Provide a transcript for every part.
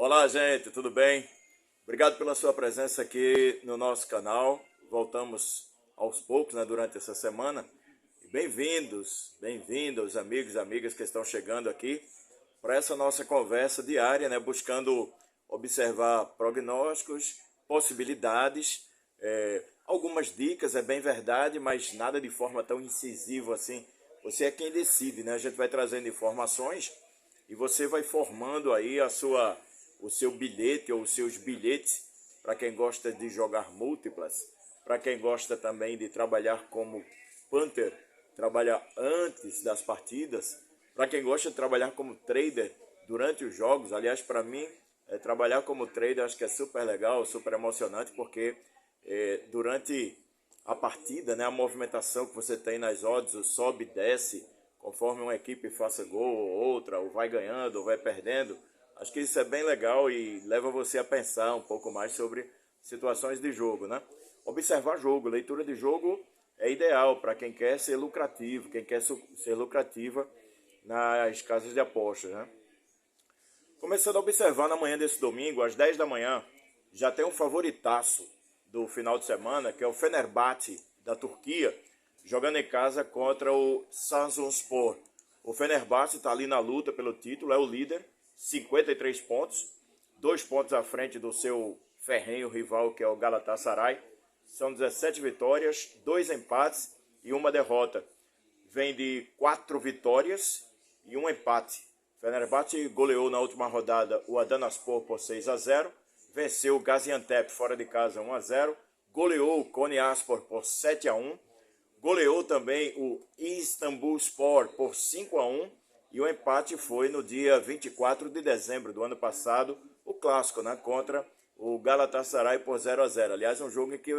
Olá, gente, tudo bem? Obrigado pela sua presença aqui no nosso canal. Voltamos aos poucos, né, durante essa semana. Bem-vindos, amigos e amigas que estão chegando aqui para essa nossa conversa diária, né, buscando observar prognósticos, possibilidades, algumas dicas, é bem verdade, mas nada de forma tão incisiva assim. Você é quem decide, né? A gente vai trazendo informações e você vai formando aí o seu bilhete ou os seus bilhetes para quem gosta de jogar múltiplas, para quem gosta também de trabalhar como punter, trabalhar antes das partidas, para quem gosta de trabalhar como trader durante os jogos. Aliás, para mim, trabalhar como trader acho que é super legal, super emocionante, porque durante a partida, né, a movimentação que você tem nas odds, o sobe e desce, conforme uma equipe faça gol ou outra, ou vai ganhando ou vai perdendo. Acho que isso é bem legal e leva você a pensar um pouco mais sobre situações de jogo, né? Observar jogo, leitura de jogo é ideal para quem quer ser lucrativo, quem quer ser lucrativa nas casas de apostas, né? Começando a observar na manhã desse domingo, às 10 da manhã, já tem um favoritaço do final de semana, que é o Fenerbahçe da Turquia, jogando em casa contra o Trabzonspor. O Fenerbahçe está ali na luta pelo título, é o líder, 53 pontos, 2 pontos à frente do seu ferrenho rival, que é o Galatasaray. São 17 vitórias, 2 empates e uma derrota. Vem de 4 vitórias e um empate. Fenerbahçe goleou na última rodada o Adanaspor por 6-0, venceu o Gaziantep fora de casa 1-0, goleou o Konyaspor por 7-1, goleou também o Istanbulspor por 5-1 e o empate foi no dia 24 de dezembro do ano passado, o clássico, né, contra o Galatasaray por 0-0. Aliás, é um jogo em que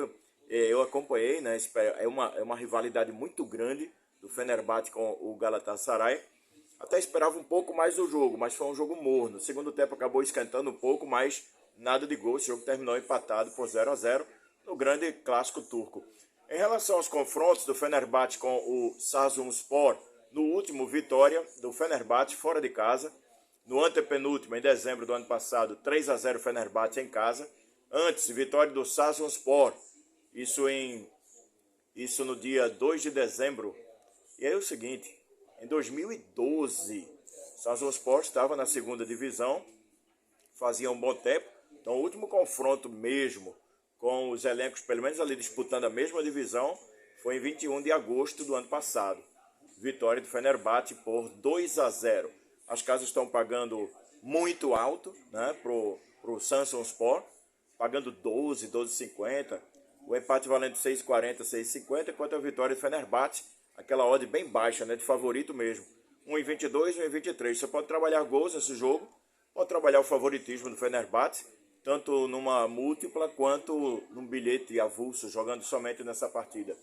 eu acompanhei, né, é uma rivalidade muito grande do Fenerbahçe com o Galatasaray. Até esperava um pouco mais do jogo, mas foi um jogo morno. O segundo tempo acabou esquentando um pouco, mas nada de gol. Esse jogo terminou empatado por 0-0 no grande clássico turco. Em relação aos confrontos do Fenerbahçe com o Trabzonspor, no último, vitória do Fenerbahçe fora de casa. No antepenúltimo, em dezembro do ano passado, 3-0 Fenerbahçe em casa. Antes, vitória do Trabzonspor, isso no dia 2 de dezembro. E aí é o seguinte, em 2012, o Trabzonspor estava na segunda divisão, fazia um bom tempo. Então o último confronto mesmo com os elencos, pelo menos ali disputando a mesma divisão, foi em 21 de agosto do ano passado. Vitória do Fenerbahçe por 2-0. As casas estão pagando muito alto, né, pro Trabzonspor, pagando 12,50. O empate valendo 6,40, 6,50, enquanto a vitória do Fenerbahçe, aquela odd bem baixa, né, de favorito mesmo. 1,22, 1,23. Você pode trabalhar gols nesse jogo, pode trabalhar o favoritismo do Fenerbahçe, tanto numa múltipla quanto num bilhete avulso, jogando somente nessa partida.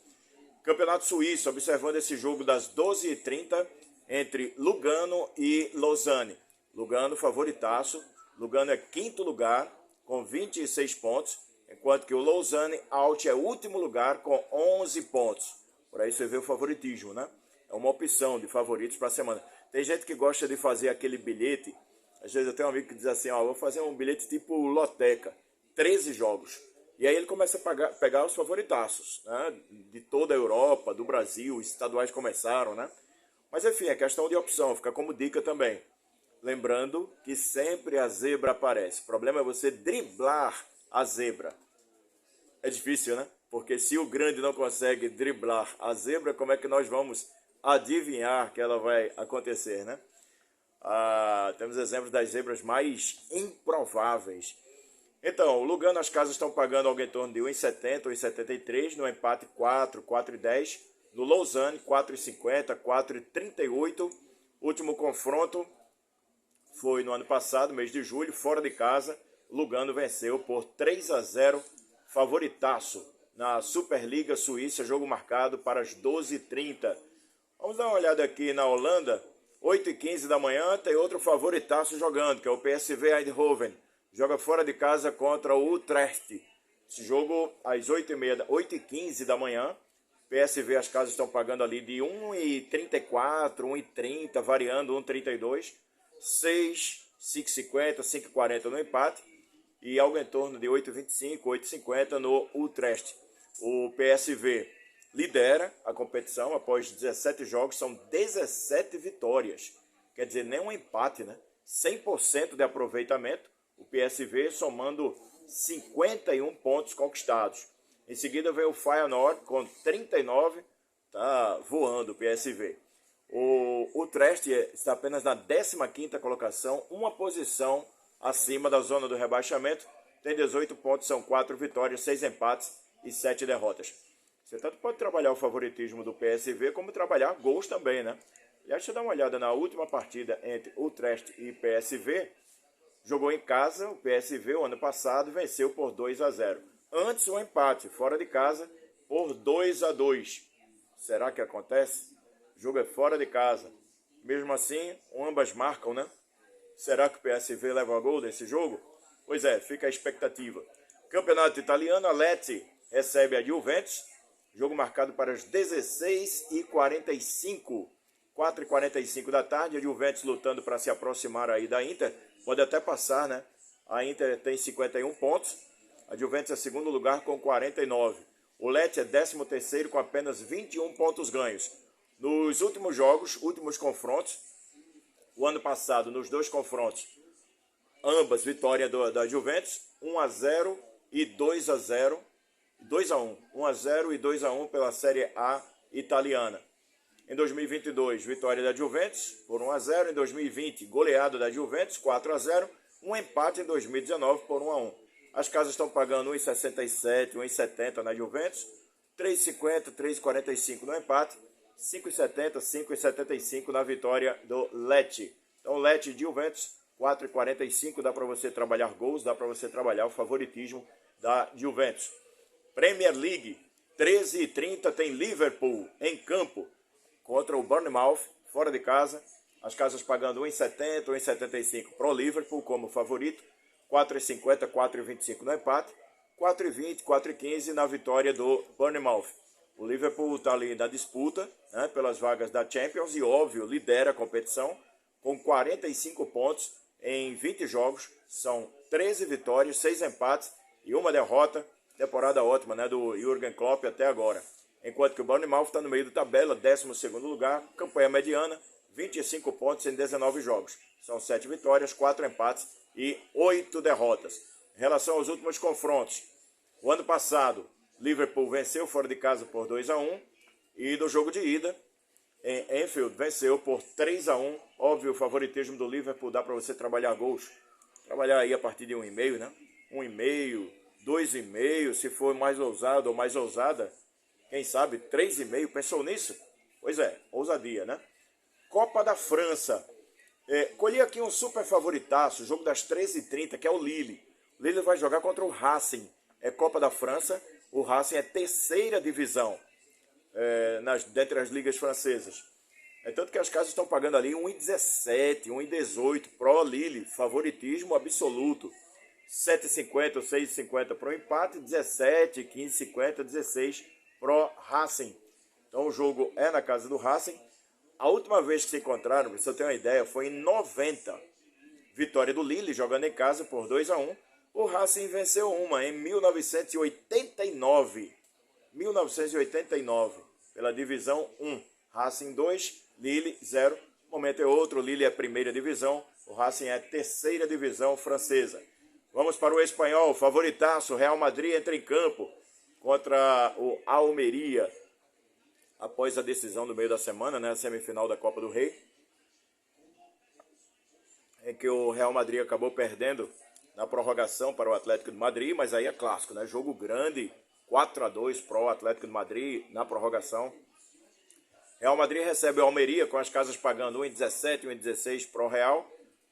Campeonato Suíço, observando esse jogo das 12h30 entre Lugano e Lausanne. Lugano favoritaço, Lugano é quinto lugar com 26 pontos, enquanto que o Lausanne Alt é último lugar com 11 pontos. Por aí você vê o favoritismo, né? É uma opção de favoritos para a semana. Tem gente que gosta de fazer aquele bilhete. Às vezes eu tenho um amigo que diz assim, ó, vou fazer um bilhete tipo loteca, 13 jogos. E aí ele começa a pegar os favoritaços, né, de toda a Europa, do Brasil, os estaduais começaram, né? Mas enfim, é questão de opção, fica como dica também. Lembrando que sempre a zebra aparece. O problema é você driblar a zebra. É difícil, né? Porque se o grande não consegue driblar a zebra, como é que nós vamos adivinhar que ela vai acontecer, né? Temos exemplos das zebras mais improváveis. Então, o Lugano, as casas estão pagando algo em torno de 1,70, 1,73, no empate 4, 4,10, no Lausanne 4,50, 4,38. Último confronto foi no ano passado, mês de julho, fora de casa. Lugano venceu por 3-0, favoritaço na Superliga Suíça, jogo marcado para as 12h30. Vamos dar uma olhada aqui na Holanda, 8h15 da manhã, tem outro favoritaço jogando, que é o PSV Eindhoven. Joga fora de casa contra o Utrecht. Esse jogo às 8h15 da manhã. PSV, as casas estão pagando ali de 1,34, 1,30, variando 1,32. 6 5,50, 5,40 no empate e algo em torno de 8,25, 8,50 no Utrecht. O PSV lidera a competição após 17 jogos, são 17 vitórias. Quer dizer, nem um empate, né? 100% de aproveitamento. O PSV somando 51 pontos conquistados. Em seguida vem o Feyenoord com 39, tá voando o PSV. O Utrecht está apenas na 15ª colocação, uma posição acima da zona do rebaixamento. Tem 18 pontos, são 4 vitórias, 6 empates e 7 derrotas. Você tanto pode trabalhar o favoritismo do PSV como trabalhar gols também, né? E deixa eu dar uma olhada na última partida entre Utrecht e PSV. Jogou em casa, o PSV o ano passado venceu por 2-0. Antes um empate fora de casa por 2-2. Será que acontece? O jogo é fora de casa. Mesmo assim, ambas marcam, né? Será que o PSV leva a gol nesse jogo? Pois é, fica a expectativa. Campeonato italiano, a Lecce recebe a Juventus. Jogo marcado para as 16h45. 4h45 da tarde, a Juventus lutando para se aproximar aí da Inter. Pode até passar, né? A Inter tem 51 pontos. A Juventus é segundo lugar com 49. O Lecce é 13º com apenas 21 pontos ganhos. Nos últimos jogos, últimos confrontos, o ano passado, nos dois confrontos, ambas vitória da Juventus, 1-0 e 2-0. 2-1. 1-0 e 2-1 pela Série A italiana. Em 2022, vitória da Juventus por 1-0. Em 2020, goleada da Juventus, 4-0. Um empate em 2019 por 1-1. As casas estão pagando 1,67, 1,70 na Juventus, 3,50, 3,45 no empate, 5,70, 5,75 na vitória do Lecce. Então, Lecce e Juventus, 4,45, dá para você trabalhar gols, dá para você trabalhar o favoritismo da Juventus. Premier League, 13h30, tem Liverpool em campo contra o Bournemouth, fora de casa. As casas pagando 1,70, 1,75 para o Liverpool como favorito, 4,50, 4,25 no empate, 4,20, 4,15 na vitória do Bournemouth. O Liverpool está ali na disputa, né, pelas vagas da Champions e, óbvio, lidera a competição com 45 pontos em 20 jogos. São 13 vitórias, 6 empates e uma derrota. Temporada ótima, né, do Jürgen Klopp até agora. Enquanto que o Bournemouth está no meio da tabela, 12º lugar, campanha mediana, 25 pontos em 19 jogos. São 7 vitórias, 4 empates e 8 derrotas. Em relação aos últimos confrontos, o ano passado, Liverpool venceu fora de casa por 2-1 e no jogo de ida, em Anfield, venceu por 3-1. Óbvio, o favoritismo do Liverpool dá para você trabalhar gols. Trabalhar aí a partir de 1,5, né? 1,5, 2,5, se for mais ousado ou mais ousada, quem sabe 3,5, pensou nisso? Pois é, ousadia, né? Copa da França. Colhi aqui um super favoritaço, jogo das 13h30, que é o Lille. O Lille vai jogar contra o Racing. É Copa da França. O Racing é terceira divisão dentre as ligas francesas. É tanto que as casas estão pagando ali 1,17, 1,18 pro Lille. Favoritismo absoluto. 7,50 ou 6,50 pro empate, 17, 15,50, 16 pro Racing. Então o jogo é na casa do Racing. A última vez que se encontraram, para você ter uma ideia, foi em 90. Vitória do Lille, jogando em casa por 2-1. O Racing venceu uma em 1989. 1989, pela divisão 1. Racing 2, Lille 0. O momento é outro, o Lille é a primeira divisão, o Racing é a terceira divisão francesa. Vamos para o espanhol, favoritaço, Real Madrid entra em campo contra o Almeria. Após a decisão do meio da semana, né, a semifinal da Copa do Rei, em que o Real Madrid acabou perdendo na prorrogação para o Atlético de Madrid, mas aí é clássico, né? Jogo grande, 4-2 para o Atlético de Madrid na prorrogação. Real Madrid recebe o Almeria com as casas pagando 1,17, 1,16 para o Real,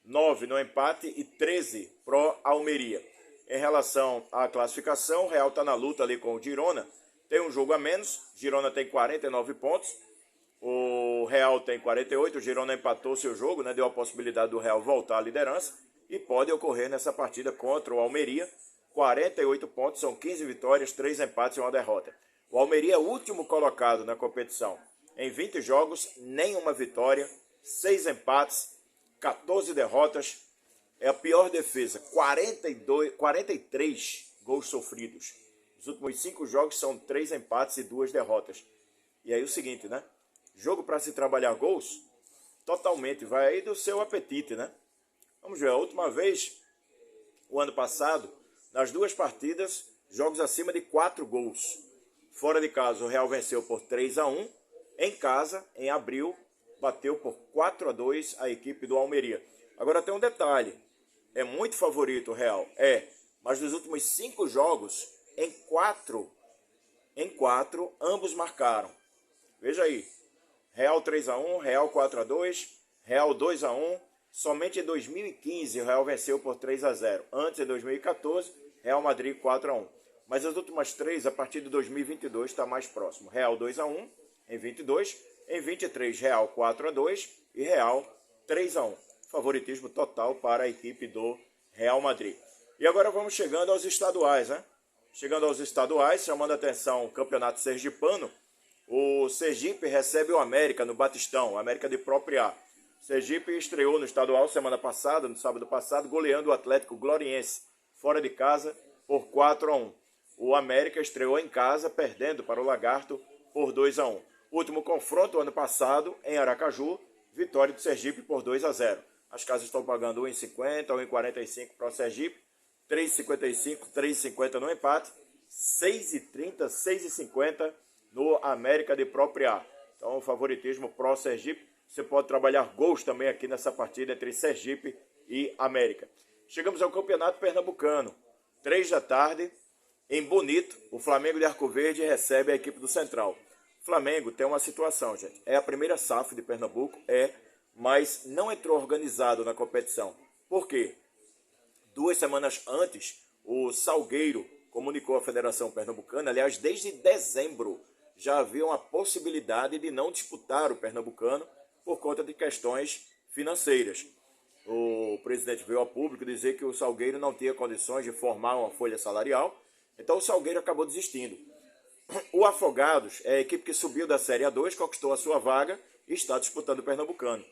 9 no empate e 13 para o Almeria. Em relação à classificação, o Real está na luta ali com o Girona. Tem um jogo a menos, Girona tem 49 pontos, o Real tem 48, o Girona empatou seu jogo, né, deu a possibilidade do Real voltar à liderança e pode ocorrer nessa partida contra o Almeria. 48 pontos, são 15 vitórias, 3 empates e uma derrota. O Almeria é o último colocado na competição. Em 20 jogos, nenhuma vitória, 6 empates, 14 derrotas. é a pior defesa, 43 gols sofridos. Os últimos 5 jogos são 3 empates e 2 derrotas. E aí o seguinte, né? Jogo para se trabalhar gols, totalmente, vai aí do seu apetite, né? Vamos ver, a última vez, o ano passado, nas 2 partidas, jogos acima de 4 gols. Fora de casa, o Real venceu por 3-1. Em casa, em abril, bateu por 4-2 a equipe do Almeria. Agora tem um detalhe, é muito favorito o Real, mas nos últimos 5 jogos, em 4, ambos marcaram. Veja aí, Real 3-1, Real 4-2, Real 2-1. Somente em 2015 o Real venceu por 3-0. Antes, em 2014, Real Madrid 4-1. Mas as últimas 3, a partir de 2022, está mais próximo. Real 2-1 em 22, em 23 Real 4-2 e Real 3-1. Favoritismo total para a equipe do Real Madrid. E agora vamos chegando aos estaduais, né? Chegando aos estaduais, chamando a atenção o Campeonato Sergipano, o Sergipe recebe o América no Batistão, América de Própria A. Sergipe estreou no estadual semana passada, no sábado passado, goleando o Atlético Gloriense, fora de casa, por 4-1. O América estreou em casa, perdendo para o Lagarto por 2-1. Último confronto, ano passado, em Aracaju, vitória do Sergipe por 2-0. As casas estão pagando 1,50, 1,45 para o Sergipe, 3,55, 3,50 no empate, 6,30, 6,50 no América de Própria A. Então, o favoritismo pró Sergipe. Você pode trabalhar gols também aqui nessa partida entre Sergipe e América. Chegamos ao Campeonato Pernambucano. 3 da tarde, em Bonito, o Flamengo de Arco Verde recebe a equipe do Central. O Flamengo tem uma situação, gente. É a primeira SAF de Pernambuco, mas não entrou organizado na competição. Por quê? 2 semanas antes, o Salgueiro comunicou à Federação Pernambucana, aliás, desde dezembro, já havia uma possibilidade de não disputar o Pernambucano por conta de questões financeiras. O presidente veio ao público dizer que o Salgueiro não tinha condições de formar uma folha salarial, então o Salgueiro acabou desistindo. O Afogados é a equipe que subiu da Série A2, conquistou a sua vaga e está disputando o Pernambucano.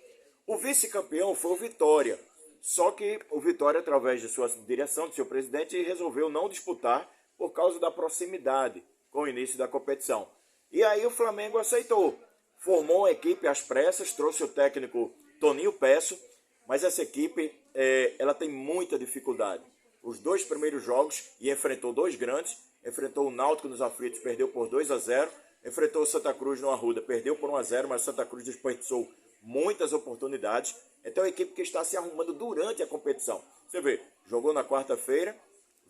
O vice-campeão foi o Vitória, só que o Vitória, através de sua direção, de seu presidente, resolveu não disputar por causa da proximidade com o início da competição. E aí o Flamengo aceitou, formou uma equipe às pressas, trouxe o técnico Toninho Peço, mas essa equipe ela tem muita dificuldade. Os 2 primeiros jogos, e enfrentou 2 grandes, enfrentou o Náutico nos aflitos, perdeu por 2-0, enfrentou o Santa Cruz no Arruda, perdeu por 1-0, mas o Santa Cruz desperdiçou muitas oportunidades. Então é uma equipe que está se arrumando durante a competição. Você vê, jogou na quarta-feira,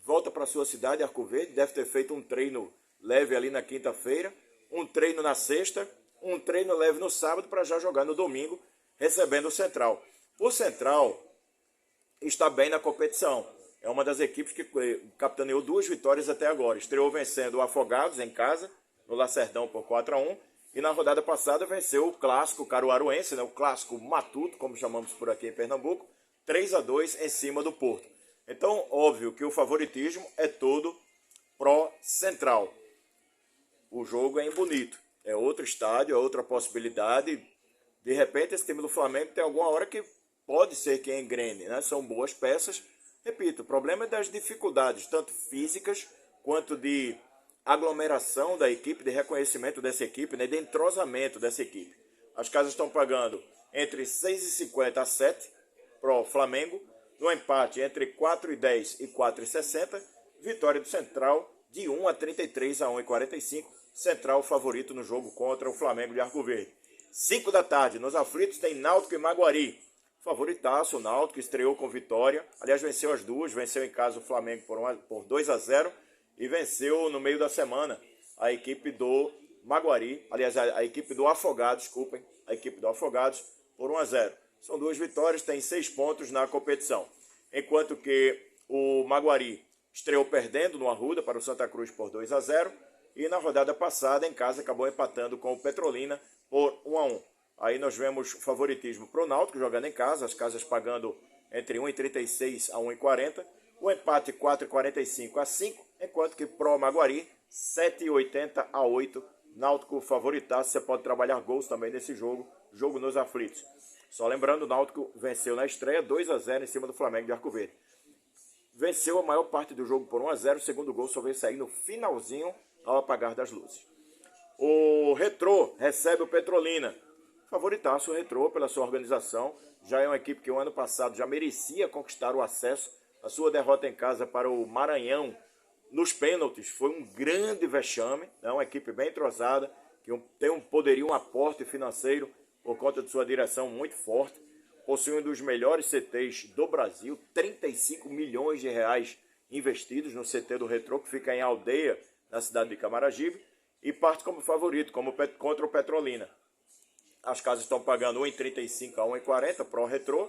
volta para sua cidade, Arco Verde, deve ter feito um treino leve ali na quinta-feira, um treino na sexta, um treino leve no sábado para já jogar no domingo, recebendo o Central. O Central está bem na competição. É uma das equipes que capitaneou 2 vitórias até agora. Estreou vencendo o Afogados em casa, no Lacerdão por 4-1. E na rodada passada venceu o clássico caruaruense, né, o clássico matuto, como chamamos por aqui em Pernambuco, 3-2 em cima do Porto. Então, óbvio que o favoritismo é todo pró-Central. O jogo é em Bonito. É outro estádio, é outra possibilidade. De repente, esse time do Flamengo tem alguma hora que pode ser que engrene, né? São boas peças. Repito, o problema é das dificuldades, tanto físicas quanto de aglomeração da equipe, de reconhecimento dessa equipe, né? De entrosamento dessa equipe. As casas estão pagando entre 6,50 a 7 para o Flamengo. No empate, entre 4,10 e 4,60. Vitória do Central de 1,33 a 1,45. Central favorito no jogo contra o Flamengo de Arco Verde. 5 da tarde, nos aflitos, tem Náutico e Maguari. Favoritaço, o Náutico estreou com vitória. Aliás, venceu as 2, venceu em casa o Flamengo por 2-0 e venceu no meio da semana a equipe do Maguari, aliás, a equipe do Afogados, desculpem, a equipe do Afogados por 1-0. São 2 vitórias, tem 6 pontos na competição. Enquanto que o Maguari estreou perdendo no Arruda para o Santa Cruz por 2-0 e na rodada passada em casa acabou empatando com o Petrolina por 1-1. Aí nós vemos favoritismo para o Náutico jogando em casa, as casas pagando entre 1,36 a 1,40. O empate 4,45 a 5, enquanto que pro Maguari 7,80 a 8. Náutico favoritaço, você pode trabalhar gols também nesse jogo, jogo nos aflitos. Só lembrando, o Náutico venceu na estreia 2-0 em cima do Flamengo de Arco Verde. Venceu a maior parte do jogo por 1-0, o segundo gol só veio sair no finalzinho ao apagar das luzes. O Retrô recebe o Petrolina. Favoritaço o Retrô pela sua organização. Já é uma equipe que o ano passado já merecia conquistar o acesso. A sua derrota em casa para o Maranhão nos pênaltis foi um grande vexame. É uma equipe bem entrosada, que tem um poderio, um aporte financeiro por conta de sua direção muito forte. Possui um dos melhores CTs do Brasil, 35 milhões de reais investidos no CT do Retrô, que fica em Aldeia, na cidade de Camaragibe, e parte como favorito, contra o Petrolina. As casas estão pagando 1,35 a 1,40 para o Retrô,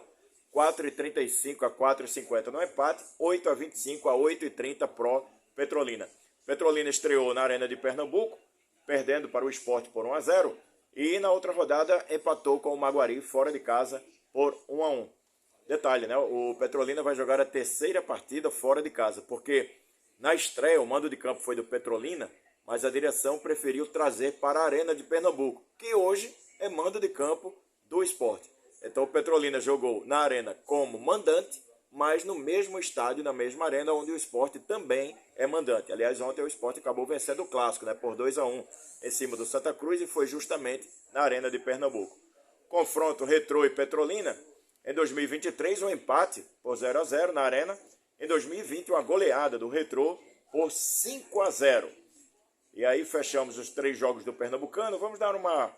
4,35 a 4,50 no empate, 8,25 a 8,30 pro Petrolina. Petrolina estreou na Arena de Pernambuco, perdendo para o Sport por 1-0, e na outra rodada empatou com o Maguari fora de casa por 1-1. Detalhe, né? O Petrolina vai jogar a terceira partida fora de casa, porque na estreia o mando de campo foi do Petrolina, mas a direção preferiu trazer para a Arena de Pernambuco, que hoje é mando de campo do Sport. Então o Petrolina jogou na Arena como mandante, mas no mesmo estádio, na mesma arena, onde o Sport também é mandante. Aliás, ontem o Sport acabou vencendo o Clássico, né, por 2-1 em cima do Santa Cruz, e foi justamente na Arena de Pernambuco. Confronto Retrô e Petrolina. Em 2023, um empate por 0-0 na Arena. Em 2020, uma goleada do Retrô por 5-0. E aí fechamos os 3 jogos do Pernambucano. Vamos dar uma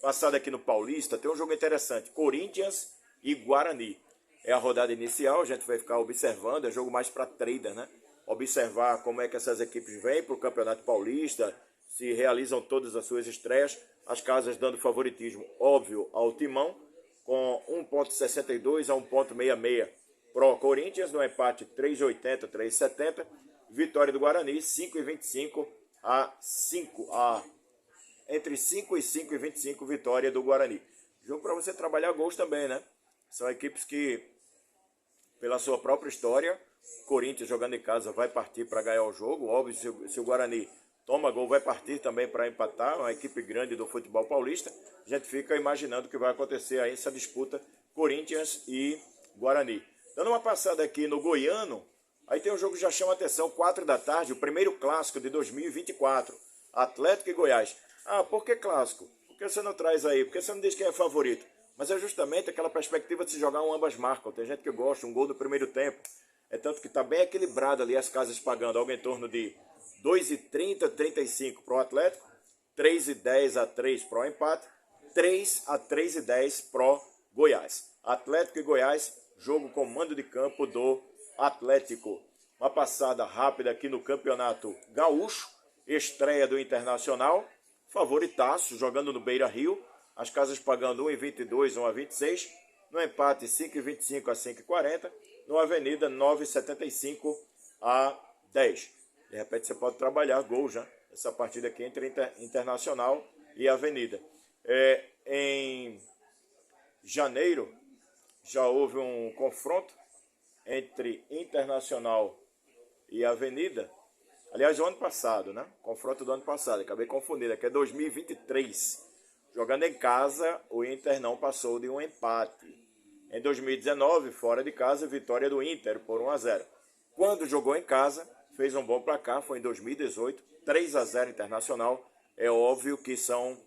passada aqui no Paulista. Tem um jogo interessante, Corinthians e Guarani. É a rodada inicial, a gente vai ficar observando, é jogo mais para trader, né? Observar como é que essas equipes vêm para o Campeonato Paulista, se realizam todas as suas estreias, as casas dando favoritismo, óbvio, ao Timão, com 1,62 a 1,66 pro Corinthians, no empate 3,80, 3,70, vitória do Guarani, 5,25 a 5, entre 5 e 5,25, vitória do Guarani. Jogo para você trabalhar gols também, né? São equipes que, pela sua própria história, Corinthians jogando em casa vai partir para ganhar o jogo. Óbvio, se o Guarani toma gol, vai partir também para empatar. Uma equipe grande do futebol paulista. A gente fica imaginando o que vai acontecer aí essa disputa Corinthians e Guarani. Dando uma passada aqui no Goiano, aí tem um jogo que já chama a atenção, 4 da tarde, o primeiro clássico de 2024, Atlético e Goiás. Ah, por que clássico? Por que você não traz aí? Por que você não diz quem é favorito? Mas é justamente aquela perspectiva de se jogar um ambas marcam. Tem gente que gosta, um gol no primeiro tempo. É tanto que está bem equilibrado ali as casas pagando algo em torno de 2,30, 35 para o Atlético, 3,10 a 3 para o empate, 3 a 3,10 para o Goiás. Atlético e Goiás, jogo com mando de campo do Atlético. Uma passada rápida aqui no Campeonato Gaúcho, estreia do Internacional, favoritaço, jogando no Beira-Rio, as casas pagando 1,22, 1,26, no empate 5,25 a 5,40, no Avenida 9,75 a 10. De repente você pode trabalhar gols, né? Essa partida aqui entre Internacional e Avenida. Em janeiro já houve um confronto entre Internacional e Avenida. Aliás, o ano passado, né? Confronto do ano passado, acabei confundindo, aqui é 2023. Jogando em casa, o Inter não passou de um empate. Em 2019, fora de casa, vitória do Inter por 1-0. Quando jogou em casa, fez um bom placar, foi em 2018, 3-0 Internacional. É óbvio que são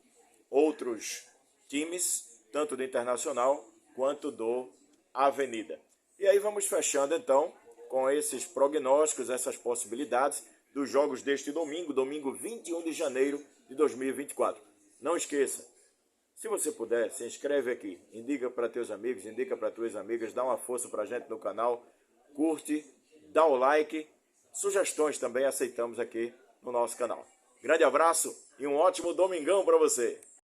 outros times, tanto do Internacional quanto do Avenida. E aí vamos fechando então com esses prognósticos, essas possibilidades dos jogos deste domingo, domingo 21 de janeiro de 2024. Não esqueça, se você puder, se inscreve aqui, indica para teus amigos, indica para tuas amigas, dá uma força para a gente no canal, curte, dá o like, sugestões também aceitamos aqui no nosso canal. Grande abraço e um ótimo domingão para você!